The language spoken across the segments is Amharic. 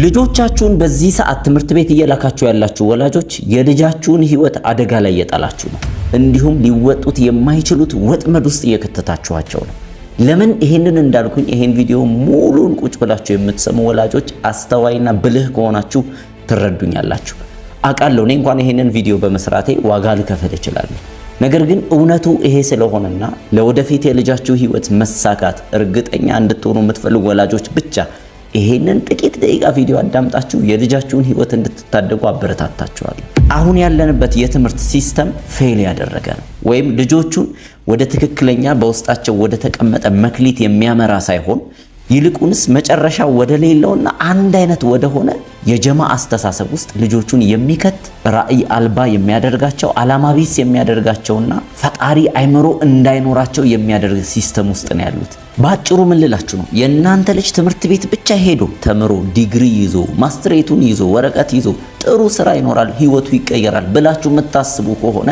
ልጆቻችሁን በዚህ ሰዓት ትምህርት ቤት እየላካችሁ ያላችሁ ወላጆች የልጃችሁን ህይወት አደጋ ላይ እየጣላችሁ ነው። እንዲሁም ሊወጡት የማይችሉት ወጥመድ ውስጥ እየከተታችኋቸው ነው። ለምን ይሄንን እንዳልኩኝ ይሄን ቪዲዮ ሙሉን ቁጭ ብላችሁ የምትሰሙ ወላጆች አስተዋይና ብልህ ከሆናችሁ ትረዱኛላችሁ። አቃለሁ እኔ እንኳን ይሄንን ቪዲዮ በመስራቴ ዋጋ ልከፍል እችላለሁ። ነገር ግን እውነቱ ይሄ ስለሆነና ለወደፊት የልጃችሁ ህይወት መሳካት እርግጠኛ እንድትሆኑ የምትፈልጉ ወላጆች ብቻ ይሄንን ጥቂት ደቂቃ ቪዲዮ አዳምጣችሁ የልጃችሁን ህይወት እንድትታደጉ አበረታታችኋለሁ። አሁን ያለንበት የትምህርት ሲስተም ፌል ያደረገ ነው፣ ወይም ልጆቹን ወደ ትክክለኛ በውስጣቸው ወደ ተቀመጠ መክሊት የሚያመራ ሳይሆን ይልቁንስ መጨረሻ ወደ ሌላውና አንድ አይነት ወደ ሆነ የጀማ አስተሳሰብ ውስጥ ልጆቹን የሚከት ራዕይ አልባ የሚያደርጋቸው ዓላማ ቢስ የሚያደርጋቸውና ፈጣሪ አይምሮ እንዳይኖራቸው የሚያደርግ ሲስተም ውስጥ ነው ያሉት። ባጭሩ ምን ልላችሁ ነው? የእናንተ ልጅ ትምህርት ቤት ብቻ ሄዶ ተምሮ ዲግሪ ይዞ ማስትሬቱን ይዞ ወረቀት ይዞ ጥሩ ስራ ይኖራል፣ ህይወቱ ይቀየራል ብላችሁ የምታስቡ ከሆነ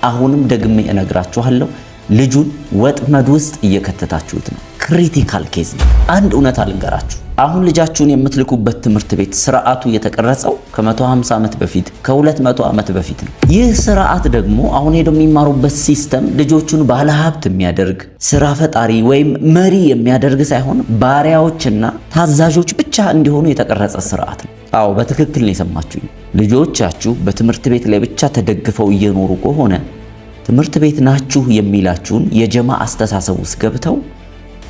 አሁንም ደግሜ እነግራችኋለሁ፣ ልጁን ወጥመድ ውስጥ እየከተታችሁት ነው። ክሪቲካል ኬዝ ነው። አንድ እውነት አልንገራችሁ። አሁን ልጃችሁን የምትልኩበት ትምህርት ቤት ስርዓቱ የተቀረጸው ከ150 ዓመት በፊት ከ200 ዓመት በፊት ነው። ይህ ስርዓት ደግሞ አሁን ሄደው የሚማሩበት ሲስተም ልጆቹን ባለሀብት የሚያደርግ ስራ ፈጣሪ ወይም መሪ የሚያደርግ ሳይሆን ባሪያዎችና ታዛዦች ብቻ እንዲሆኑ የተቀረጸ ስርዓት ነው። አዎ በትክክል ነው የሰማችሁኝ። ልጆቻችሁ በትምህርት ቤት ላይ ብቻ ተደግፈው እየኖሩ ከሆነ ትምህርት ቤት ናችሁ የሚላችሁን የጀማ አስተሳሰብ ውስጥ ገብተው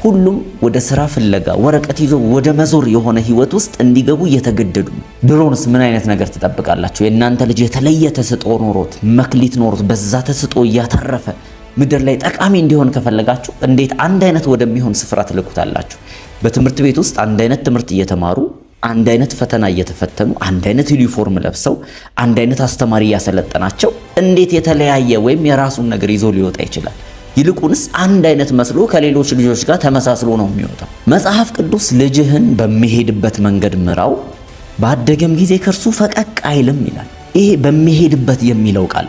ሁሉም ወደ ስራ ፍለጋ ወረቀት ይዞ ወደ መዞር የሆነ ህይወት ውስጥ እንዲገቡ እየተገደዱ ነው። ድሮንስ ምን አይነት ነገር ትጠብቃላችሁ? የእናንተ ልጅ የተለየ ተሰጥኦ ኖሮት መክሊት ኖሮት በዛ ተሰጥኦ እያተረፈ ምድር ላይ ጠቃሚ እንዲሆን ከፈለጋችሁ እንዴት አንድ አይነት ወደሚሆን ስፍራ ትልኩታላችሁ? በትምህርት ቤት ውስጥ አንድ አይነት ትምህርት እየተማሩ አንድ አይነት ፈተና እየተፈተኑ አንድ አይነት ዩኒፎርም ለብሰው አንድ አይነት አስተማሪ እያሰለጠናቸው እንዴት የተለያየ ወይም የራሱን ነገር ይዞ ሊወጣ ይችላል? ይልቁንስ አንድ አይነት መስሎ ከሌሎች ልጆች ጋር ተመሳስሎ ነው የሚወጣው። መጽሐፍ ቅዱስ ልጅህን በሚሄድበት መንገድ ምራው፣ ባደገም ጊዜ ከርሱ ፈቀቅ አይልም ይላል። ይሄ በሚሄድበት የሚለው ቃል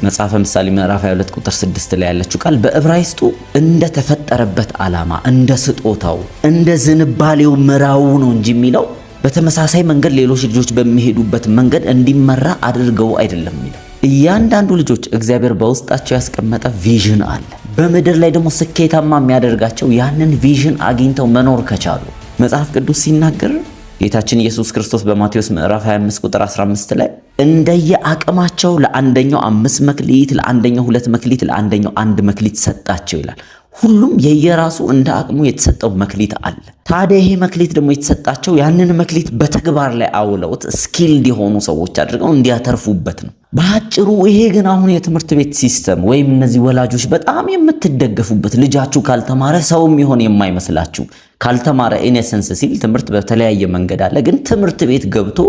መጽሐፈ ምሳሌ ምዕራፍ 22 ቁጥር 6 ላይ ያለችው ቃል በዕብራይስጡ እንደ ተፈጠረበት ዓላማ እንደ ስጦታው እንደ ዝንባሌው ምራው ነው እንጂ የሚለው በተመሳሳይ መንገድ ሌሎች ልጆች በሚሄዱበት መንገድ እንዲመራ አድርገው አይደለም የሚለው። እያንዳንዱ ልጆች እግዚአብሔር በውስጣቸው ያስቀመጠ ቪዥን አለ። በምድር ላይ ደግሞ ስኬታማ የሚያደርጋቸው ያንን ቪዥን አግኝተው መኖር ከቻሉ። መጽሐፍ ቅዱስ ሲናገር ጌታችን ኢየሱስ ክርስቶስ በማቴዎስ ምዕራፍ 25 ቁጥር 15 ላይ እንደየ አቅማቸው ለአንደኛው 5 መክሊት፣ ለአንደኛው 2 መክሊት፣ ለአንደኛው 1 መክሊት ሰጣቸው ይላል። ሁሉም የየራሱ እንደ አቅሙ የተሰጠው መክሊት አለ። ታዲያ ይሄ መክሊት ደግሞ የተሰጣቸው ያንን መክሊት በተግባር ላይ አውለውት ስኪልድ የሆኑ ሰዎች አድርገው እንዲያተርፉበት ነው። በአጭሩ ይሄ ግን አሁን የትምህርት ቤት ሲስተም ወይም እነዚህ ወላጆች በጣም የምትደገፉበት ልጃችሁ ካልተማረ ሰውም ይሆን የማይመስላችሁ ካልተማረ ኢነሰንስ ሲል ትምህርት በተለያየ መንገድ አለ። ግን ትምህርት ቤት ገብቶ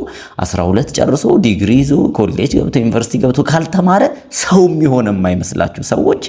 12 ጨርሶ ዲግሪ ይዞ ኮሌጅ ገብቶ ዩኒቨርሲቲ ገብቶ ካልተማረ ሰውም ይሆን የማይመስላችሁ ሰዎች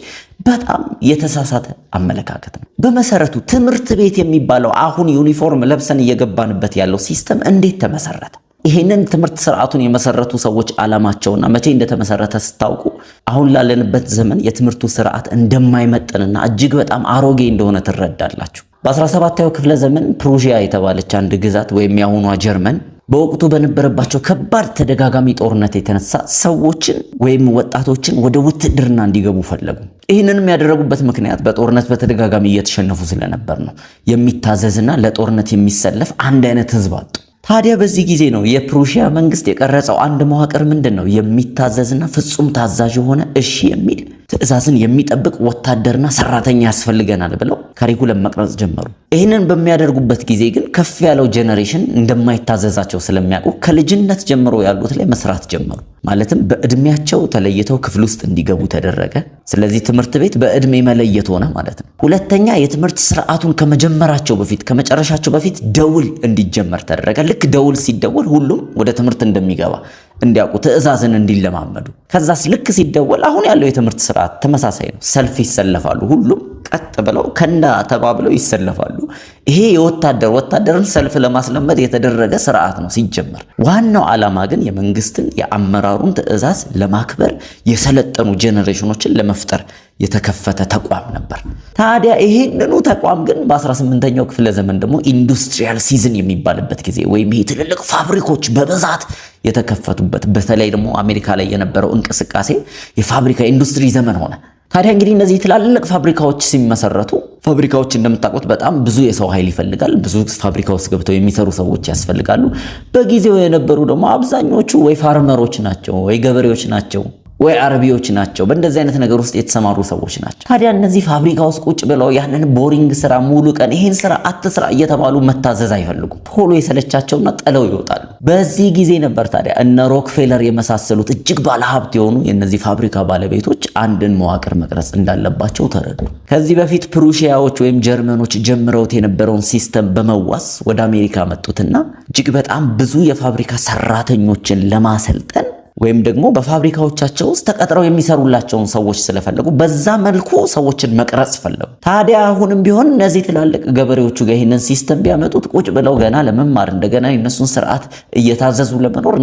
በጣም የተሳሳተ አመለካከት ነው። በመሰረቱ ትምህርት ቤት የሚባለው አሁን ዩኒፎርም ለብሰን እየገባንበት ያለው ሲስተም እንዴት ተመሰረተ? ይሄንን ትምህርት ስርዓቱን የመሰረቱ ሰዎች ዓላማቸውና መቼ እንደተመሰረተ ስታውቁ አሁን ላለንበት ዘመን የትምህርቱ ስርዓት እንደማይመጥንና እጅግ በጣም አሮጌ እንደሆነ ትረዳላችሁ። በ17ኛው ክፍለ ዘመን ፕሩሺያ የተባለች አንድ ግዛት ወይም የአሁኗ ጀርመን በወቅቱ በነበረባቸው ከባድ ተደጋጋሚ ጦርነት የተነሳ ሰዎችን ወይም ወጣቶችን ወደ ውትድርና እንዲገቡ ፈለጉ። ይህንንም ያደረጉበት ምክንያት በጦርነት በተደጋጋሚ እየተሸነፉ ስለነበር ነው። የሚታዘዝና ለጦርነት የሚሰለፍ አንድ አይነት ህዝብ አጡ። ታዲያ በዚህ ጊዜ ነው የፕሩሺያ መንግስት የቀረጸው አንድ መዋቅር ምንድን ነው? የሚታዘዝና ፍጹም ታዛዥ የሆነ እሺ የሚል ትዕዛዝን የሚጠብቅ ወታደርና ሰራተኛ ያስፈልገናል ብለው ካሪኩለም መቅረጽ ጀመሩ። ይህንን በሚያደርጉበት ጊዜ ግን ከፍ ያለው ጄኔሬሽን እንደማይታዘዛቸው ስለሚያውቁ ከልጅነት ጀምሮ ያሉት ላይ መስራት ጀመሩ። ማለትም በእድሜያቸው ተለይተው ክፍል ውስጥ እንዲገቡ ተደረገ። ስለዚህ ትምህርት ቤት በእድሜ መለየት ሆነ ማለት ነው። ሁለተኛ የትምህርት ስርዓቱን ከመጀመራቸው በፊት ከመጨረሻቸው በፊት ደውል እንዲጀመር ተደረገ። ልክ ደውል ሲደወል ሁሉም ወደ ትምህርት እንደሚገባ እንዲያውቁ ትዕዛዝን እንዲለማመዱ። ከዛስ ልክ ሲደወል አሁን ያለው የትምህርት ስርዓት ተመሳሳይ ነው። ሰልፍ ይሰለፋሉ። ሁሉም ቀጥ ብለው ከንዳ ተባብለው ይሰለፋሉ። ይሄ ወታደርን ሰልፍ ለማስለመድ የተደረገ ስርዓት ነው ሲጀመር። ዋናው ዓላማ ግን የመንግስትን የአመራሩን ትዕዛዝ ለማክበር የሰለጠኑ ጄኔሬሽኖችን ለመፍጠር የተከፈተ ተቋም ነበር። ታዲያ ይሄንኑ ተቋም ግን በ18ኛው ክፍለ ዘመን ደግሞ ኢንዱስትሪያል ሲዝን የሚባልበት ጊዜ ወይም ይሄ ትልልቅ ፋብሪካዎች በብዛት የተከፈቱበት በተለይ ደግሞ አሜሪካ ላይ የነበረው እንቅስቃሴ የፋብሪካ ኢንዱስትሪ ዘመን ሆነ። ታዲያ እንግዲህ እነዚህ ትላልቅ ፋብሪካዎች ሲመሰረቱ ፋብሪካዎች እንደምታውቁት በጣም ብዙ የሰው ኃይል ይፈልጋል። ብዙ ፋብሪካ ውስጥ ገብተው የሚሰሩ ሰዎች ያስፈልጋሉ። በጊዜው የነበሩ ደግሞ አብዛኞቹ ወይ ፋርመሮች ናቸው ወይ ገበሬዎች ናቸው ወይ አረቢዎች ናቸው። በእንደዚህ አይነት ነገር ውስጥ የተሰማሩ ሰዎች ናቸው። ታዲያ እነዚህ ፋብሪካ ውስጥ ቁጭ ብለው ያንን ቦሪንግ ስራ ሙሉ ቀን ይሄን ስራ አትስራ እየተባሉ መታዘዝ አይፈልጉም። ቶሎ የሰለቻቸውና ጥለው ይወጣሉ። በዚህ ጊዜ ነበር ታዲያ እነ ሮክፌለር የመሳሰሉት እጅግ ባለሀብት የሆኑ የእነዚህ ፋብሪካ ባለቤቶች አንድን መዋቅር መቅረጽ እንዳለባቸው ተረዱ። ከዚህ በፊት ፕሩሺያዎች ወይም ጀርመኖች ጀምረውት የነበረውን ሲስተም በመዋስ ወደ አሜሪካ መጡትና እጅግ በጣም ብዙ የፋብሪካ ሰራተኞችን ለማሰልጠን ወይም ደግሞ በፋብሪካዎቻቸው ውስጥ ተቀጥረው የሚሰሩላቸውን ሰዎች ስለፈለጉ በዛ መልኩ ሰዎችን መቅረጽ ፈለጉ። ታዲያ አሁንም ቢሆን እነዚህ ትላልቅ ገበሬዎቹ ጋር ይህንን ሲስተም ቢያመጡት ቁጭ ብለው ገና ለመማር እንደገና የነሱን ስርዓት እየታዘዙ ለመኖር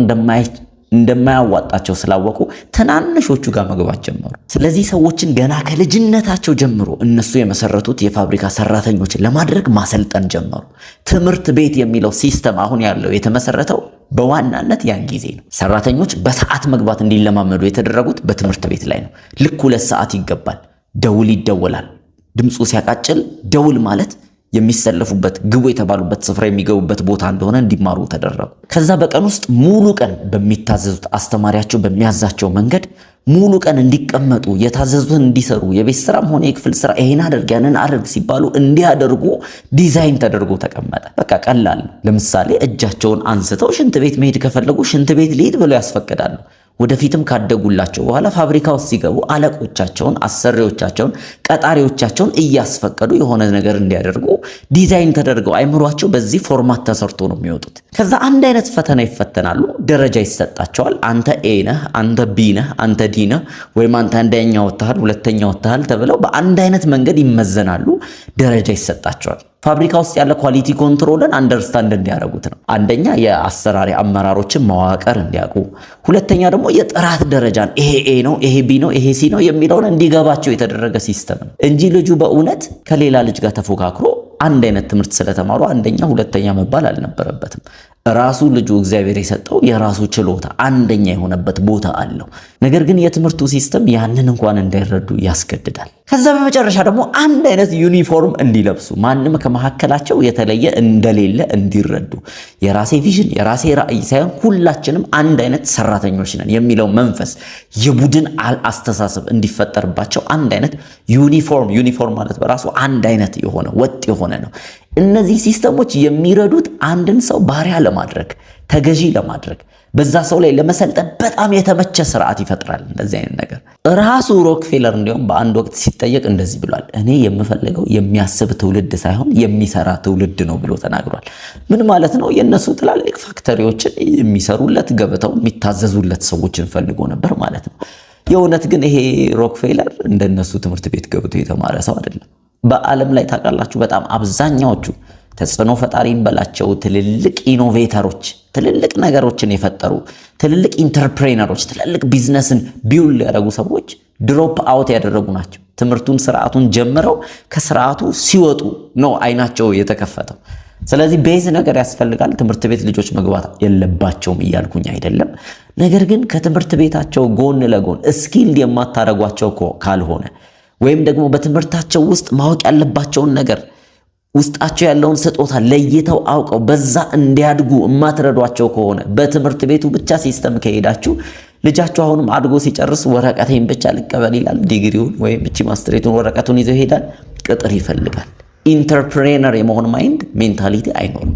እንደማያዋጣቸው ስላወቁ ትናንሾቹ ጋር መግባት ጀመሩ። ስለዚህ ሰዎችን ገና ከልጅነታቸው ጀምሮ እነሱ የመሰረቱት የፋብሪካ ሰራተኞችን ለማድረግ ማሰልጠን ጀመሩ። ትምህርት ቤት የሚለው ሲስተም አሁን ያለው የተመሰረተው በዋናነት ያን ጊዜ ነው። ሰራተኞች በሰዓት መግባት እንዲለማመዱ የተደረጉት በትምህርት ቤት ላይ ነው። ልክ 2 ሰዓት ይገባል፣ ደውል ይደወላል። ድምፁ ሲያቃጭል ደውል ማለት የሚሰለፉበት ግቡ የተባሉበት ስፍራ የሚገቡበት ቦታ እንደሆነ እንዲማሩ ተደረጉ። ከዛ በቀን ውስጥ ሙሉ ቀን በሚታዘዙት አስተማሪያቸው በሚያዛቸው መንገድ ሙሉ ቀን እንዲቀመጡ የታዘዙትን እንዲሰሩ የቤት ስራም ሆነ የክፍል ስራ ይሄን አድርግ ያንን አድርግ ሲባሉ እንዲያደርጉ ዲዛይን ተደርጎ ተቀመጠ። በቃ ቀላል። ለምሳሌ እጃቸውን አንስተው ሽንት ቤት መሄድ ከፈለጉ ሽንት ቤት ሊሄድ ብለው ያስፈቅዳሉ። ወደፊትም ካደጉላቸው በኋላ ፋብሪካ ውስጥ ሲገቡ አለቆቻቸውን፣ አሰሪዎቻቸውን፣ ቀጣሪዎቻቸውን እያስፈቀዱ የሆነ ነገር እንዲያደርጉ ዲዛይን ተደርገው አይምሯቸው በዚህ ፎርማት ተሰርቶ ነው የሚወጡት። ከዛ አንድ አይነት ፈተና ይፈተናሉ፣ ደረጃ ይሰጣቸዋል። አንተ ኤ ነህ፣ አንተ ቢ ነህ፣ አንተ ዲ ነህ፣ ወይም አንተ አንደኛ ወጥተሃል፣ ሁለተኛ ወጥተሃል ተብለው በአንድ አይነት መንገድ ይመዘናሉ፣ ደረጃ ይሰጣቸዋል። ፋብሪካ ውስጥ ያለ ኳሊቲ ኮንትሮልን አንደርስታንድ እንዲያደርጉት ነው። አንደኛ የአሰራሪ አመራሮችን መዋቅር እንዲያውቁ፣ ሁለተኛ ደግሞ የጥራት ደረጃን ይሄ ኤ ነው፣ ይሄ ቢ ነው፣ ይሄ ሲ ነው የሚለውን እንዲገባቸው የተደረገ ሲስተም ነው እንጂ ልጁ በእውነት ከሌላ ልጅ ጋር ተፎካክሮ አንድ አይነት ትምህርት ስለተማሩ አንደኛ ሁለተኛ መባል አልነበረበትም። ራሱ ልጁ እግዚአብሔር የሰጠው የራሱ ችሎታ አንደኛ የሆነበት ቦታ አለው። ነገር ግን የትምህርቱ ሲስተም ያንን እንኳን እንዳይረዱ ያስገድዳል። ከዛ በመጨረሻ ደግሞ አንድ አይነት ዩኒፎርም እንዲለብሱ፣ ማንም ከመካከላቸው የተለየ እንደሌለ እንዲረዱ፣ የራሴ ቪዥን የራሴ ራዕይ ሳይሆን ሁላችንም አንድ አይነት ሰራተኞች ነን የሚለው መንፈስ የቡድን አስተሳሰብ እንዲፈጠርባቸው አንድ አይነት ዩኒፎርም ማለት በራሱ አንድ አይነት የሆነ ወጥ የሆነ ነው። እነዚህ ሲስተሞች የሚረዱት አንድን ሰው ባሪያ ለማድረግ ተገዢ ለማድረግ በዛ ሰው ላይ ለመሰልጠን በጣም የተመቸ ስርዓት ይፈጥራል። እንደዚህ አይነት ነገር ራሱ ሮክፌለር እንዲሁም በአንድ ወቅት ሲጠየቅ እንደዚህ ብሏል። እኔ የምፈልገው የሚያስብ ትውልድ ሳይሆን የሚሰራ ትውልድ ነው ብሎ ተናግሯል። ምን ማለት ነው? የነሱ ትላልቅ ፋክተሪዎችን የሚሰሩለት ገበታው የሚታዘዙለት ሰዎችን ፈልጎ ነበር ማለት ነው። የእውነት ግን ይሄ ሮክፌለር እንደነሱ ትምህርት ቤት ገብቶ የተማረ ሰው አይደለም። በዓለም ላይ ታውቃላችሁ በጣም አብዛኛዎቹ ተጽዕኖ ፈጣሪን በላቸው ትልልቅ ኢኖቬተሮች፣ ትልልቅ ነገሮችን የፈጠሩ ትልልቅ ኢንተርፕሬነሮች፣ ትልልቅ ቢዝነስን ቢውል ያደረጉ ሰዎች ድሮፕ አውት ያደረጉ ናቸው። ትምህርቱን ስርዓቱን ጀምረው ከስርዓቱ ሲወጡ ነው አይናቸው የተከፈተው። ስለዚህ ቤዝ ነገር ያስፈልጋል። ትምህርት ቤት ልጆች መግባት የለባቸውም እያልኩኝ አይደለም። ነገር ግን ከትምህርት ቤታቸው ጎን ለጎን ስኪልድ የማታደርጓቸው ካልሆነ ወይም ደግሞ በትምህርታቸው ውስጥ ማወቅ ያለባቸውን ነገር ውስጣቸው ያለውን ስጦታ ለይተው አውቀው በዛ እንዲያድጉ የማትረዷቸው ከሆነ በትምህርት ቤቱ ብቻ ሲስተም ከሄዳችሁ ልጃችሁ አሁንም አድጎ ሲጨርስ ወረቀቴን ብቻ ልቀበል ይላል። ዲግሪውን ወይም እቺ ማስትሬቱን ወረቀቱን ይዘው ይሄዳል። ቅጥር ይፈልጋል። ኢንተርፕሬነር የመሆን ማይንድ ሜንታሊቲ አይኖርም።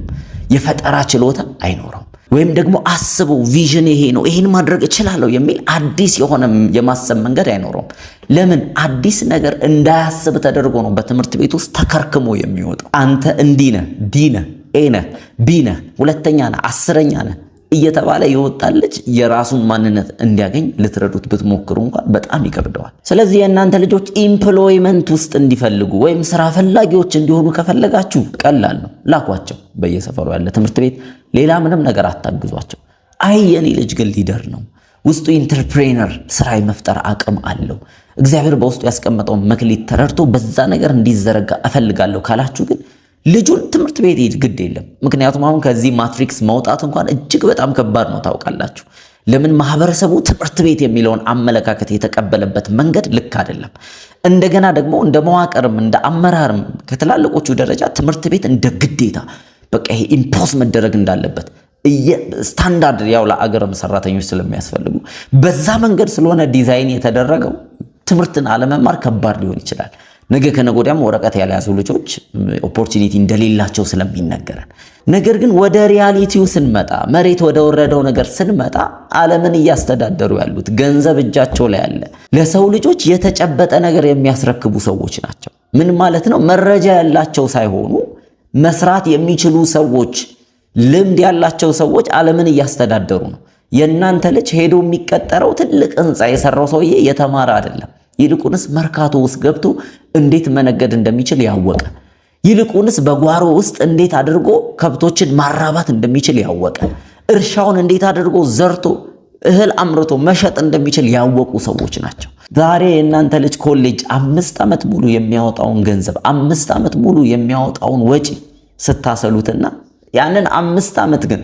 የፈጠራ ችሎታ አይኖርም። ወይም ደግሞ አስቡ ቪዥን ይሄ ነው ይሄን ማድረግ እችላለሁ የሚል አዲስ የሆነ የማሰብ መንገድ አይኖርም። ለምን? አዲስ ነገር እንዳያስብ ተደርጎ ነው በትምህርት ቤት ውስጥ ተከርክሞ የሚወጣው። አንተ እንዲህ ነህ፣ ዲ ነህ፣ ኤ ነህ፣ ቢ ነህ፣ ሁለተኛ ነህ፣ 10ኛ ነህ እየተባለ የወጣለች የራሱን ማንነት እንዲያገኝ ልትረዱት ብትሞክሩ እንኳን በጣም ይከብደዋል። ስለዚህ የእናንተ ልጆች ኢምፕሎይመንት ውስጥ እንዲፈልጉ ወይም ስራ ፈላጊዎች እንዲሆኑ ከፈለጋችሁ ቀላል ነው፣ ላኳቸው በየሰፈሩ ያለ ትምህርት ቤት። ሌላ ምንም ነገር አታግዟቸው። አይ የኔ ልጅ ግን ሊደር ነው ውስጡ ኢንተርፕሬነር ስራ የመፍጠር አቅም አለው። እግዚአብሔር በውስጡ ያስቀመጠውን መክሊት ተረድቶ በዛ ነገር እንዲዘረጋ እፈልጋለሁ ካላችሁ ግን ልጁን ትምህርት ቤት ይሄድ ግድ የለም። ምክንያቱም አሁን ከዚህ ማትሪክስ መውጣት እንኳን እጅግ በጣም ከባድ ነው ታውቃላችሁ። ለምን? ማህበረሰቡ ትምህርት ቤት የሚለውን አመለካከት የተቀበለበት መንገድ ልክ አይደለም። እንደገና ደግሞ እንደ መዋቅርም እንደ አመራርም ከትላልቆቹ ደረጃ ትምህርት ቤት እንደ ግዴታ በቃ ይሄ ኢምፖዝ መደረግ እንዳለበት ስታንዳርድ ያው ለአገርም ሰራተኞች ስለሚያስፈልጉ በዛ መንገድ ስለሆነ ዲዛይን የተደረገው ትምህርትን አለመማር ከባድ ሊሆን ይችላል። ነገ ከነገ ወዲያም ወረቀት ያልያዙ ልጆች ኦፖርቹኒቲ እንደሌላቸው ስለሚነገረን፣ ነገር ግን ወደ ሪያሊቲው ስንመጣ መሬት ወደ ወረደው ነገር ስንመጣ ዓለምን እያስተዳደሩ ያሉት ገንዘብ እጃቸው ላይ ያለ ለሰው ልጆች የተጨበጠ ነገር የሚያስረክቡ ሰዎች ናቸው። ምን ማለት ነው? መረጃ ያላቸው ሳይሆኑ መስራት የሚችሉ ሰዎች፣ ልምድ ያላቸው ሰዎች ዓለምን እያስተዳደሩ ነው። የእናንተ ልጅ ሄዶ የሚቀጠረው ትልቅ ህንፃ የሰራው ሰውዬ የተማረ አይደለም። ይልቁንስ መርካቶ ውስጥ ገብቶ እንዴት መነገድ እንደሚችል ያወቀ፣ ይልቁንስ በጓሮ ውስጥ እንዴት አድርጎ ከብቶችን ማራባት እንደሚችል ያወቀ፣ እርሻውን እንዴት አድርጎ ዘርቶ እህል አምርቶ መሸጥ እንደሚችል ያወቁ ሰዎች ናቸው። ዛሬ የእናንተ ልጅ ኮሌጅ 5 ዓመት ሙሉ የሚያወጣውን ገንዘብ 5 ዓመት ሙሉ የሚያወጣውን ወጪ ስታሰሉትና ያንን 5 ዓመት ግን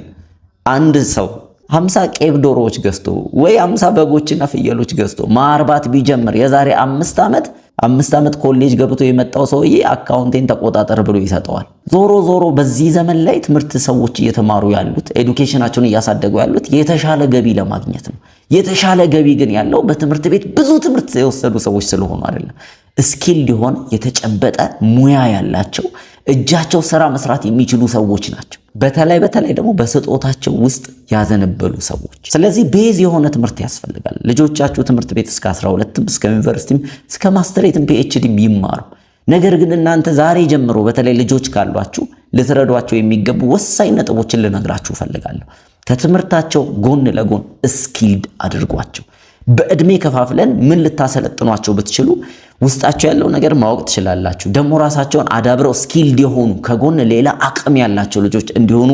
አንድ ሰው 50 ቄብ ዶሮዎች ገዝቶ ወይ 50 በጎችና ፍየሎች ገዝቶ ማርባት ቢጀምር የዛሬ 5 ዓመት ኮሌጅ ገብቶ የመጣው ሰውዬ አካውንቴን ተቆጣጠር ብሎ ይሰጠዋል። ዞሮ ዞሮ በዚህ ዘመን ላይ ትምህርት ሰዎች እየተማሩ ያሉት ኤዱኬሽናቸውን እያሳደጉ ያሉት የተሻለ ገቢ ለማግኘት ነው። የተሻለ ገቢ ግን ያለው በትምህርት ቤት ብዙ ትምህርት የወሰዱ ሰዎች ስለሆኑ አይደለም። ስኪልድ የሆነ የተጨበጠ ሙያ ያላቸው እጃቸው ስራ መስራት የሚችሉ ሰዎች ናቸው። በተለይ ደግሞ በስጦታቸው ውስጥ ያዘነበሉ ሰዎች። ስለዚህ ቤዝ የሆነ ትምህርት ያስፈልጋል። ልጆቻችሁ ትምህርት ቤት እስከ 12ም እስከ ዩኒቨርሲቲም እስከ ማስተሬትም ፒኤችዲም ይማሩ። ነገር ግን እናንተ ዛሬ ጀምሮ በተለይ ልጆች ካሏችሁ ልትረዷቸው የሚገቡ ወሳኝ ነጥቦችን ልነግራችሁ ፈልጋለሁ። ከትምህርታቸው ጎን ለጎን ስኪልድ አድርጓቸው። በእድሜ ከፋፍለን ምን ልታሰለጥኗቸው ብትችሉ ውስጣቸው ያለው ነገር ማወቅ ትችላላችሁ። ደግሞ ራሳቸውን አዳብረው ስኪልድ የሆኑ ከጎን ሌላ አቅም ያላቸው ልጆች እንዲሆኑ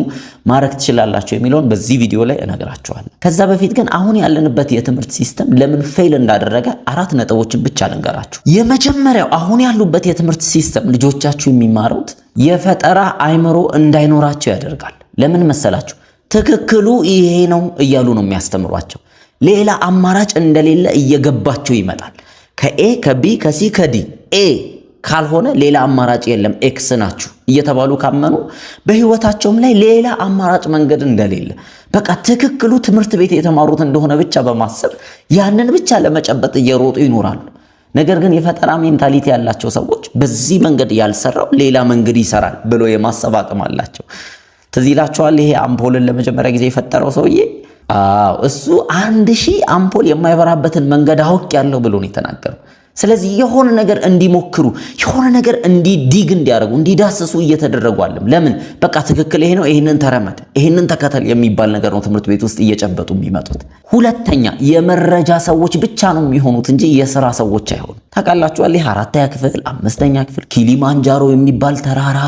ማድረግ ትችላላችሁ የሚለውን በዚህ ቪዲዮ ላይ እነግራችኋለሁ። ከዛ በፊት ግን አሁን ያለንበት የትምህርት ሲስተም ለምን ፌል እንዳደረገ 4 ነጥቦችን ብቻ ልንገራችሁ። የመጀመሪያው አሁን ያሉበት የትምህርት ሲስተም ልጆቻችሁ የሚማሩት የፈጠራ አይምሮ እንዳይኖራቸው ያደርጋል። ለምን መሰላችሁ? ትክክሉ ይሄ ነው እያሉ ነው የሚያስተምሯቸው። ሌላ አማራጭ እንደሌለ እየገባቸው ይመጣል። ከኤ ከቢ ከሲ ከዲ ኤ ካልሆነ ሌላ አማራጭ የለም ኤክስ ናችሁ እየተባሉ ካመኑ በህይወታቸውም ላይ ሌላ አማራጭ መንገድ እንደሌለ በቃ ትክክሉ ትምህርት ቤት የተማሩት እንደሆነ ብቻ በማሰብ ያንን ብቻ ለመጨበጥ እየሮጡ ይኖራሉ። ነገር ግን የፈጠራ ሜንታሊቲ ያላቸው ሰዎች በዚህ መንገድ ያልሰራው ሌላ መንገድ ይሰራል ብሎ የማሰብ አቅም አላቸው። ትዝ ይላችኋል ይሄ አምፖልን ለመጀመሪያ ጊዜ የፈጠረው ሰውዬ እሱ 1000 አምፖል የማይበራበትን መንገድ አውቄያለሁ ብሎ ነው የተናገረው። ስለዚህ የሆነ ነገር እንዲሞክሩ የሆነ ነገር እንዲዲግ እንዲያደርጉ እንዲዳስሱ እየተደረጉ አለም። ለምን? በቃ ትክክል ይሄ ነው፣ ይሄንን ተረመድ፣ ይሄንን ተከተል የሚባል ነገር ነው ትምህርት ቤት ውስጥ እየጨበጡ የሚመጡት። ሁለተኛ የመረጃ ሰዎች ብቻ ነው የሚሆኑት እንጂ የሥራ ሰዎች አይሆኑም። ታውቃላችኋል ይሄ 4ኛ ክፍል 5ኛ ክፍል ኪሊማንጃሮ የሚባል ተራራ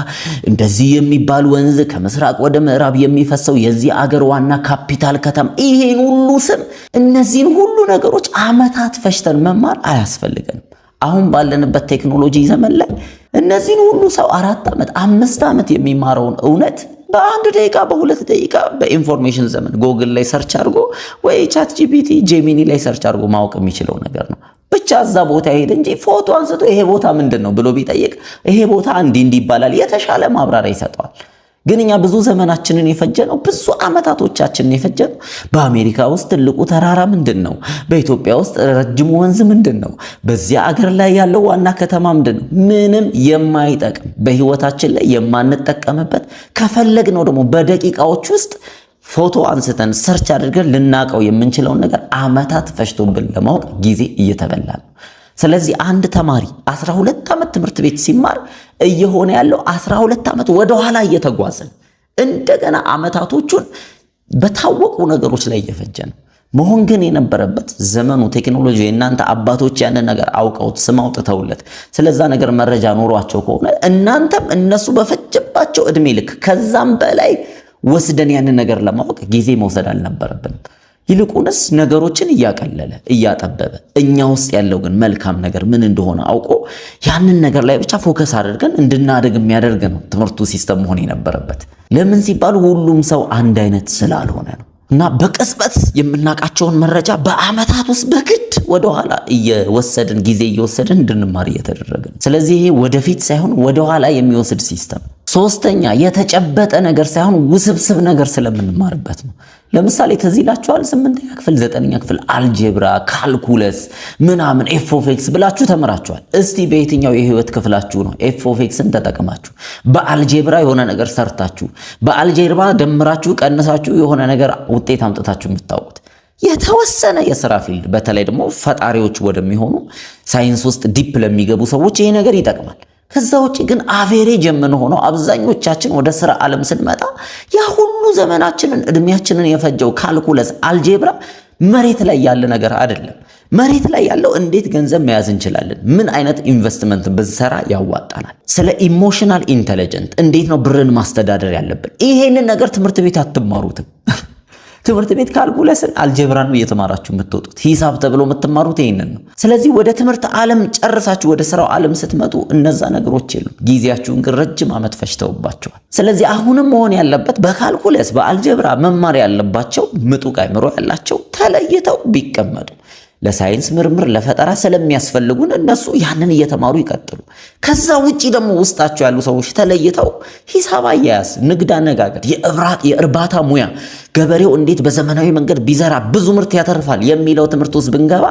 እንደዚህ የሚባል ወንዝ ከምስራቅ ወደ ምዕራብ የሚፈሰው የዚህ አገር ዋና ካፒታል ከተማ ይሄን ሁሉ ስም እነዚህን ሁሉ ነገሮች ዓመታት ፈጅተን መማር አያስፈልገንም። አሁን ባለንበት ቴክኖሎጂ ዘመን ላይ እነዚህን ሁሉ ሰው 4 ዓመት 5 ዓመት የሚማረውን እውነት በ1 ደቂቃ በ2 ደቂቃ በኢንፎርሜሽን ዘመን ጎግል ላይ ሰርች አድርጎ ወይ ቻት ጂፒቲ ጄሚኒ ላይ ሰርች አድርጎ ማወቅ የሚችለው ነገር ነው። ብቻ እዛ ቦታ ሄደ እንጂ ፎቶ አንስቶ ይሄ ቦታ ምንድነው ብሎ ቢጠይቅ ይሄ ቦታ እንዲህ ይባላል የተሻለ ማብራሪያ ይሰጠዋል። ግን እኛ ብዙ ዘመናችንን የፈጀነው ብዙ ዓመታቶቻችንን የፈጀነው በአሜሪካ ውስጥ ትልቁ ተራራ ምንድነው፣ በኢትዮጵያ ውስጥ ረጅሙ ወንዝ ምንድነው፣ በዚያ አገር ላይ ያለው ዋና ከተማ ምንድነው፣ ምንም የማይጠቅም በህይወታችን ላይ የማንጠቀምበት ከፈለግነው ደግሞ በደቂቃዎች ውስጥ ፎቶ አንስተን ሰርች አድርገን ልናቀው የምንችለውን ነገር ዓመታት ፈጅቶብን ለማወቅ ጊዜ እየተበላ ነው። ስለዚህ አንድ ተማሪ 12 ዓመት ትምህርት ቤት ሲማር እየሆነ ያለው 12 ዓመት ወደ ኋላ እየተጓዘ እንደገና ዓመታቶቹን በታወቁ ነገሮች ላይ እየፈጀ ነው። መሆን ግን የነበረበት ዘመኑ ቴክኖሎጂ እናንተ አባቶች ያንን ነገር አውቀውት ስም አውጥተውለት ስለዛ ነገር መረጃ ኖሯቸው ከሆነ እናንተም እነሱ በፈጀባቸው እድሜ ልክ ከዛም በላይ ወስደን ያንን ነገር ለማወቅ ጊዜ መውሰድ አልነበረብንም። ይልቁንስ ነገሮችን እያቀለለ እያጠበበ እኛ ውስጥ ያለው ግን መልካም ነገር ምን እንደሆነ አውቆ ያንን ነገር ላይ ብቻ ፎከስ አድርገን እንድናደግ የሚያደርግ ነው ትምህርቱ ሲስተም መሆን የነበረበት። ለምን ሲባል ሁሉም ሰው አንድ አይነት ስላልሆነ ነው። እና በቅጽበት የምናውቃቸውን መረጃ በአመታት ውስጥ በግድ ወደኋላ እየወሰድን ጊዜ እየወሰድን እንድንማር እየተደረገ ነው። ስለዚህ ይሄ ወደፊት ሳይሆን ወደኋላ የሚወስድ ሲስተም። ሶስተኛ የተጨበጠ ነገር ሳይሆን ውስብስብ ነገር ስለምንማርበት ነው። ለምሳሌ ትዝ ይላችኋል 8ኛ ክፍል 9ኛ ክፍል አልጀብራ፣ ካልኩለስ ምናምን ኤፍ ኦፍ ኤክስ ብላችሁ ተምራችኋል። እስቲ በየትኛው የህይወት ክፍላችሁ ነው ኤፍ ኦፍ ኤክስን ተጠቅማችሁ በአልጀብራ የሆነ ነገር ሰርታችሁ በአልጀብራ ደምራችሁ ቀንሳችሁ የሆነ ነገር ውጤት አምጥታችሁ የምታውቁት? የተወሰነ የሥራ ፊልድ በተለይ ደግሞ ፈጣሪዎች ወደሚሆኑ ሳይንስ ውስጥ ዲፕ ለሚገቡ ሰዎች ይሄ ነገር ይጠቅማል። ከዛ ውጪ ግን አቬሬጅ የምንሆነው አብዛኞቻችን ወደ ስራ ዓለም ስንመጣ ያ ሁሉ ዘመናችንን እድሜያችንን የፈጀው ካልኩለስ አልጀብራ መሬት ላይ ያለ ነገር አይደለም። መሬት ላይ ያለው እንዴት ገንዘብ መያዝ እንችላለን፣ ምን አይነት ኢንቨስትመንት ብንሰራ ያዋጣናል፣ ስለ ኢሞሽናል ኢንተለጀንት እንዴት ነው ብርን ማስተዳደር ያለብን። ይሄንን ነገር ትምህርት ቤት አትማሩትም። ትምህርት ቤት ካልኩለስን አልጀብራን ነው እየተማራችሁ የምትወጡት። ሂሳብ ተብሎ የምትማሩት ይሄንን ነው። ስለዚህ ወደ ትምህርት ዓለም ጨርሳችሁ ወደ ስራው ዓለም ስትመጡ እነዛ ነገሮች የሉም። ጊዜያችሁን ግን ረጅም ዓመት ፈጅተውባቸዋል። ስለዚህ አሁንም መሆን ያለበት በካልኩለስ በአልጀብራ መማር ያለባቸው ምጡቅ አይምሮ ያላቸው ተለይተው ቢቀመጡ ለሳይንስ ምርምር ለፈጠራ ስለሚያስፈልጉን እነሱ ያንን እየተማሩ ይቀጥሉ። ከዛ ውጪ ደግሞ ውስጣቸው ያሉ ሰዎች ተለይተው ሂሳብ አያያዝ፣ ንግድ አነጋገር፣ የእርባታ ሙያ፣ ገበሬው እንዴት በዘመናዊ መንገድ ቢዘራ ብዙ ምርት ያተርፋል የሚለው ትምህርት ውስጥ ብንገባ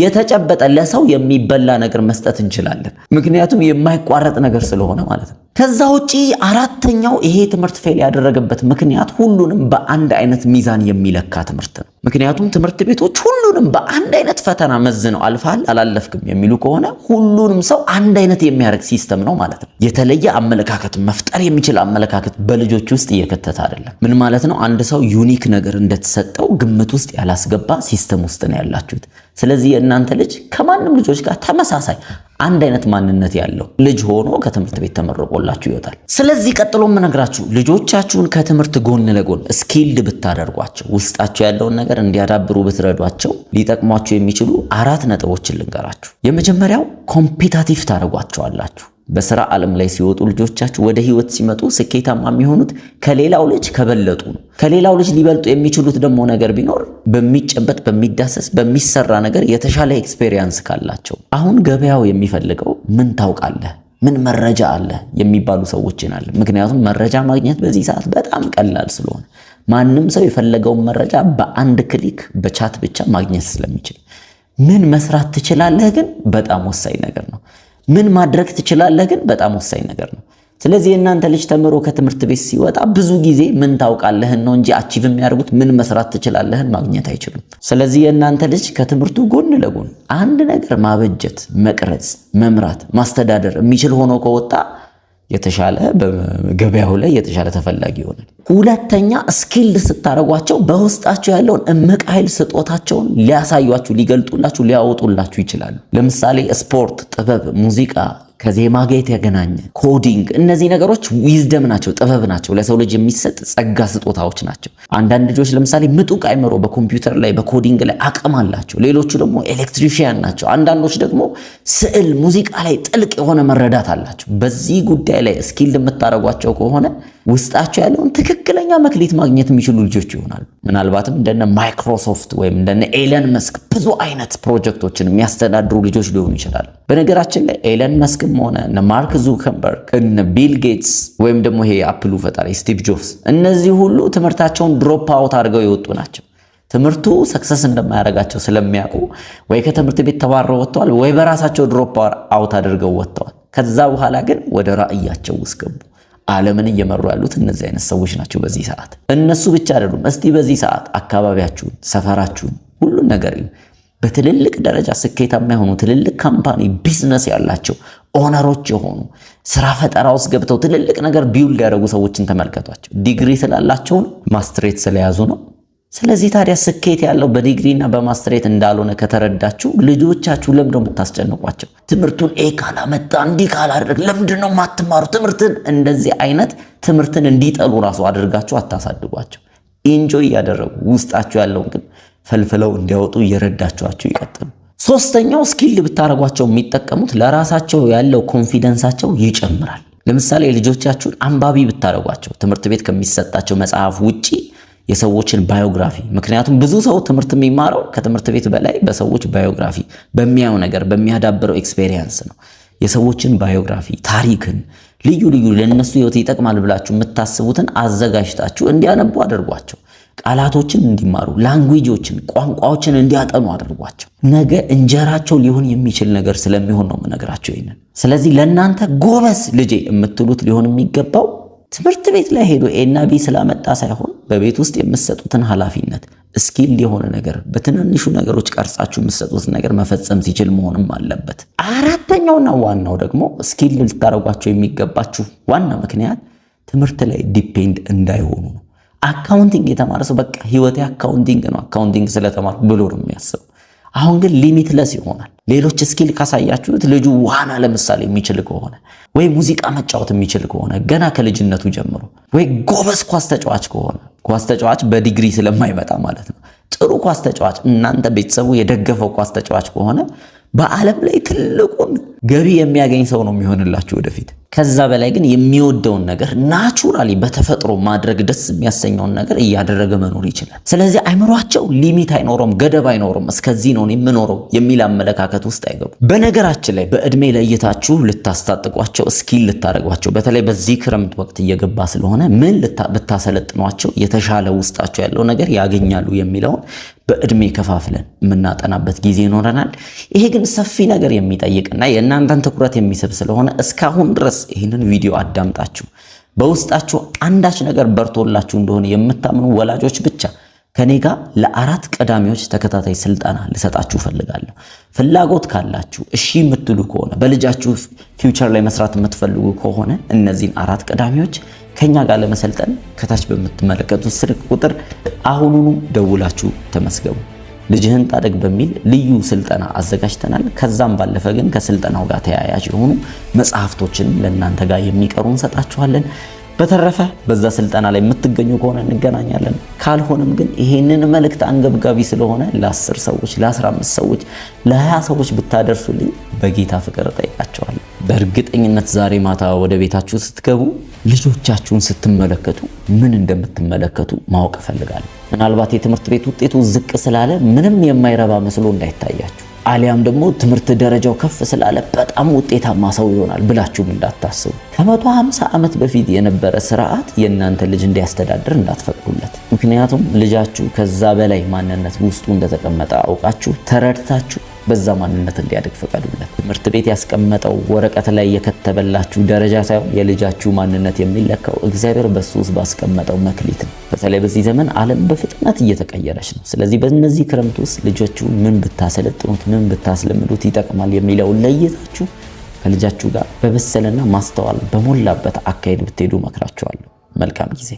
የተጨበጠ ለሰው የሚበላ ነገር መስጠት እንችላለን። ምክንያቱም የማይቋረጥ ነገር ስለሆነ ማለት ነው። ከዛ ውጪ አራተኛው ይሄ ትምህርት ፌል ያደረገበት ምክንያት ሁሉንም በአንድ አይነት ሚዛን የሚለካ ትምህርት ነው። ምክንያቱም ትምህርት ቤቶች ሁሉንም በአንድ አይነት ፈተና መዝነው አልፋል አላለፍክም የሚሉ ከሆነ ሁሉንም ሰው አንድ አይነት የሚያደርግ ሲስተም ነው ማለት ነው። የተለየ አመለካከት መፍጠር የሚችል አመለካከት በልጆች ውስጥ እየከተተ አይደለም። ምን ማለት ነው? አንድ ሰው ዩኒክ ነገር እንደተሰጠው ግምት ውስጥ ያላስገባ ሲስተም ውስጥ ነው ያላችሁት። ስለዚህ የእናንተ ልጅ ከማንም ልጆች ጋር ተመሳሳይ አንድ አይነት ማንነት ያለው ልጅ ሆኖ ከትምህርት ቤት ተመርቆላችሁ ይወጣል። ስለዚህ ቀጥሎ የምነግራችሁ ልጆቻችሁን ከትምህርት ጎን ለጎን ስኪልድ ብታደርጓቸው፣ ውስጣቸው ያለውን ነገር እንዲያዳብሩ ብትረዷቸው ሊጠቅሟቸው የሚችሉ 4 ነጥቦችን ልንገራችሁ። የመጀመሪያው ኮምፒታቲቭ ታደርጓቸዋላችሁ። በስራ ዓለም ላይ ሲወጡ ልጆቻችሁ ወደ ህይወት ሲመጡ ስኬታማ የሚሆኑት ከሌላው ልጅ ከበለጡ ነው። ከሌላው ልጅ ሊበልጡ የሚችሉት ደግሞ ነገር ቢኖር በሚጨበጥ በሚዳሰስ በሚሰራ ነገር የተሻለ ኤክስፔሪየንስ ካላቸው። አሁን ገበያው የሚፈልገው ምን ታውቃለህ፣ ምን መረጃ አለ የሚባሉ ሰዎችን አለ። ምክንያቱም መረጃ ማግኘት በዚህ ሰዓት በጣም ቀላል ስለሆነ ማንም ሰው የፈለገውን መረጃ በአንድ ክሊክ በቻት ብቻ ማግኘት ስለሚችል ምን መስራት ትችላለህ ግን በጣም ወሳኝ ነገር ነው። ምን ማድረግ ትችላለህ ግን በጣም ወሳኝ ነገር ነው። ስለዚህ የእናንተ ልጅ ተምሮ ከትምህርት ቤት ሲወጣ ብዙ ጊዜ ምን ታውቃለህን ነው እንጂ አቺቭ የሚያደርጉት ምን መስራት ትችላለህን ማግኘት አይችሉም። ስለዚህ የእናንተ ልጅ ከትምህርቱ ጎን ለጎን አንድ ነገር ማበጀት፣ መቅረጽ፣ መምራት፣ ማስተዳደር የሚችል ሆኖ ከወጣ የተሻለ በገበያው ላይ የተሻለ ተፈላጊ ይሆናል። ሁለተኛ ስኪልድ ስታረጓቸው በውስጣቸው ያለውን እምቅ ኃይል ስጦታቸውን ሊያሳዩአችሁ፣ ሊገልጡላችሁ፣ ሊያወጡላችሁ ይችላሉ። ለምሳሌ ስፖርት፣ ጥበብ፣ ሙዚቃ፣ ከዜማ ጋር የተገናኘ ኮዲንግ፣ እነዚህ ነገሮች ዊዝደም ናቸው፣ ጥበብ ናቸው፣ ለሰው ልጅ የሚሰጥ ጸጋ ስጦታዎች ናቸው። አንዳንድ ልጆች ለምሳሌ ምጡቅ አይምሮ በኮምፒውተር ላይ በኮዲንግ ላይ አቅም አላቸው። ሌሎቹ ደግሞ ኤሌክትሪሽያን ናቸው። አንዳንዶች ደግሞ ስዕል፣ ሙዚቃ ላይ ጥልቅ የሆነ መረዳት አላቸው። በዚህ ጉዳይ ላይ ስኪል የምታደርጓቸው ከሆነ ውስጣቸው ያለውን ትክክለኛ መክሊት ማግኘት የሚችሉ ልጆች ይሆናሉ። ምናልባትም እንደነ ማይክሮሶፍት ወይም እንደነ ኤለን መስክ ብዙ አይነት ፕሮጀክቶችን የሚያስተዳድሩ ልጆች ሊሆኑ ይችላሉ። በነገራችን ላይ ኤለን መስክም ሆነ እነ ማርክ ዙከርበርግ፣ እነ ቢል ጌትስ ወይም ደግሞ ይሄ አፕሉ ፈጣሪ ስቲቭ ጆብስ፣ እነዚህ ሁሉ ትምህርታቸውን ድሮፕ አውት አድርገው የወጡ ናቸው። ትምህርቱ ሰክሰስ እንደማያደርጋቸው ስለሚያውቁ ወይ ከትምህርት ቤት ተባረው ወጥተዋል፣ ወይ በራሳቸው ድሮፕ አውት አድርገው ወጥተዋል። ከዛ በኋላ ግን ወደ ራዕያቸው ውስጥ ገቡ። ዓለምን እየመሩ ያሉት እነዚህ አይነት ሰዎች ናቸው። በዚህ ሰዓት እነሱ ብቻ አይደሉም። እስቲ በዚህ ሰዓት አካባቢያችሁን፣ ሰፈራችሁን፣ ሁሉን ነገር በትልልቅ ደረጃ ስኬታማ የሆኑ ትልልቅ ካምፓኒ ቢዝነስ ያላቸው ኦነሮች የሆኑ ስራ ፈጠራ ውስጥ ገብተው ትልልቅ ነገር ቢውልድ ያደረጉ ሰዎችን ተመልከቷቸው። ዲግሪ ስላላቸው ነው፣ ማስትሬት ስለያዙ ነው። ስለዚህ ታዲያ ስኬት ያለው በዲግሪና በማስትሬት እንዳልሆነ ከተረዳችሁ ልጆቻችሁ ለምንድነው የምታስጨንቋቸው? ትምህርቱን ካላመጣ እንዲህ ካላደረግ ለምንድነው የማትማሩ? ትምህርትን እንደዚህ አይነት ትምህርትን እንዲጠሉ ራሱ አድርጋችሁ አታሳድጓቸው። ኢንጆይ ያደረጉ ውስጣችሁ ያለውን ግን ፈልፍለው እንዲያወጡ እየረዳችኋቸው ይቀጥሉ። ሶስተኛው ስኪል ብታረጓቸው የሚጠቀሙት ለራሳቸው ያለው ኮንፊደንሳቸው ይጨምራል። ለምሳሌ ልጆቻችሁን አንባቢ ብታረጓቸው ትምህርት ቤት ከሚሰጣቸው መጽሐፍ ውጪ የሰዎችን ባዮግራፊ፣ ምክንያቱም ብዙ ሰው ትምህርት የሚማረው ከትምህርት ቤት በላይ በሰዎች ባዮግራፊ በሚያየው ነገር በሚያዳብረው ኤክስፔሪየንስ ነው። የሰዎችን ባዮግራፊ፣ ታሪክን፣ ልዩ ልዩ ለነሱ ህይወት ይጠቅማል ብላችሁ የምታስቡትን አዘጋጅታችሁ እንዲያነቡ አድርጓቸው። ቃላቶችን እንዲማሩ፣ ላንጉዌጆችን፣ ቋንቋዎችን እንዲያጠኑ አድርጓቸው። ነገ እንጀራቸው ሊሆን የሚችል ነገር ስለሚሆን ነው የምነግራቸው ይሄንን። ስለዚህ ለእናንተ ጎበዝ ልጄ የምትሉት ሊሆን የሚገባው ትምህርት ቤት ላይ ሄዶ ኤና ቢ ስላመጣ ሳይሆን በቤት ውስጥ የምትሰጡትን ኃላፊነት ስኪል የሆነ ነገር በትናንሹ ነገሮች ቀርጻችሁ የምትሰጡትን ነገር መፈጸም ሲችል መሆንም አለበት። አራተኛውና ዋናው ደግሞ ስኪል ልታረጓቸው የሚገባችሁ ዋና ምክንያት ትምህርት ላይ ዲፔንድ እንዳይሆኑ ነው። አካውንቲንግ የተማረ ሰው በቃ ህይወቴ አካውንቲንግ ነው፣ አካውንቲንግ ስለተማርኩ ብሎ ነው የሚያስበው። አሁን ግን ሊሚትለስ ይሆናል። ሌሎች ስኪል ካሳያችሁት ልጁ ዋና ለምሳሌ የሚችል ከሆነ ወይ ሙዚቃ መጫወት የሚችል ከሆነ ገና ከልጅነቱ ጀምሮ ወይ ጎበዝ ኳስ ተጫዋች ከሆነ ኳስ ተጫዋች በዲግሪ ስለማይመጣ ማለት ነው። ጥሩ ኳስ ተጫዋች እናንተ ቤተሰቡ የደገፈው ኳስ ተጫዋች ከሆነ በዓለም ላይ ትልቁን ገቢ የሚያገኝ ሰው ነው የሚሆንላችሁ ወደፊት። ከዛ በላይ ግን የሚወደውን ነገር ናቹራሊ በተፈጥሮ ማድረግ ደስ የሚያሰኘውን ነገር እያደረገ መኖር ይችላል። ስለዚህ አይምሯቸው ሊሚት አይኖረም፣ ገደብ አይኖረም። እስከዚህ ነው የምኖረው የሚል አመለካከት ውስጥ አይገቡ። በነገራችን ላይ በእድሜ ለይታችሁ ልታስታጥቋቸው ስኪል ልታደርጓቸው፣ በተለይ በዚህ ክረምት ወቅት እየገባ ስለሆነ ምን ብታሰለጥኗቸው የተሻለ ውስጣቸው ያለው ነገር ያገኛሉ የሚለውን በእድሜ ከፋፍለን የምናጠናበት ጊዜ ይኖረናል። ይሄ ግን ሰፊ ነገር የሚጠይቅና የእናንተን ትኩረት የሚስብ ስለሆነ እስካሁን ድረስ ይህንን ቪዲዮ አዳምጣችሁ በውስጣችሁ አንዳች ነገር በርቶላችሁ እንደሆነ የምታምኑ ወላጆች ብቻ ከኔ ጋር ለ4 ቀዳሚዎች ተከታታይ ስልጠና ልሰጣችሁ ፈልጋለሁ። ፍላጎት ካላችሁ እሺ የምትሉ ከሆነ በልጃችሁ ፊውቸር ላይ መስራት የምትፈልጉ ከሆነ እነዚህን 4 ቀዳሚዎች ከኛ ጋር ለመሰልጠን ከታች በምትመለከቱት ስልክ ቁጥር አሁኑኑ ደውላችሁ ተመስገቡ። ልጅህን ታደግ በሚል ልዩ ስልጠና አዘጋጅተናል። ከዛም ባለፈ ግን ከስልጠናው ጋር ተያያዥ የሆኑ መጽሐፍቶችን ለእናንተ ጋር የሚቀሩ እንሰጣችኋለን። በተረፈ በዛ ስልጠና ላይ የምትገኙ ከሆነ እንገናኛለን። ካልሆነም ግን ይሄንን መልእክት አንገብጋቢ ስለሆነ ለ10 ሰዎች፣ ለ15 ሰዎች፣ ለ20 ሰዎች ብታደርሱልኝ በጌታ ፍቅር ጠይቃቸዋለሁ። በእርግጠኝነት ዛሬ ማታ ወደ ቤታችሁ ስትገቡ ልጆቻችሁን ስትመለከቱ ምን እንደምትመለከቱ ማወቅ እፈልጋለሁ። ምናልባት የትምህርት ቤት ውጤቱ ዝቅ ስላለ ምንም የማይረባ መስሎ እንዳይታያችሁ፣ አሊያም ደግሞ ትምህርት ደረጃው ከፍ ስላለ በጣም ውጤታማ ሰው ይሆናል ብላችሁም እንዳታስቡ። ከ150 ዓመት በፊት የነበረ ስርዓት የእናንተ ልጅ እንዲያስተዳድር እንዳትፈቅዱለት። ምክንያቱም ልጃችሁ ከዛ በላይ ማንነት ውስጡ እንደተቀመጠ አውቃችሁ ተረድታችሁ በዛ ማንነት እንዲያድግ ፈቀዱለት። ትምህርት ቤት ያስቀመጠው ወረቀት ላይ የከተበላችሁ ደረጃ ሳይሆን የልጃችሁ ማንነት የሚለካው እግዚአብሔር በሱ ውስጥ ባስቀመጠው መክሊት ነው። በተለይ በዚህ ዘመን ዓለም በፍጥነት እየተቀየረች ነው። ስለዚህ በእነዚህ ክረምት ውስጥ ልጆቻችሁ ምን ብታሰለጥኑት፣ ምን ብታስለምዱት ይጠቅማል የሚለውን ለይታችሁ ከልጃችሁ ጋር በበሰለና ማስተዋል በሞላበት አካሄድ ብትሄዱ መክራችኋለሁ። መልካም ጊዜ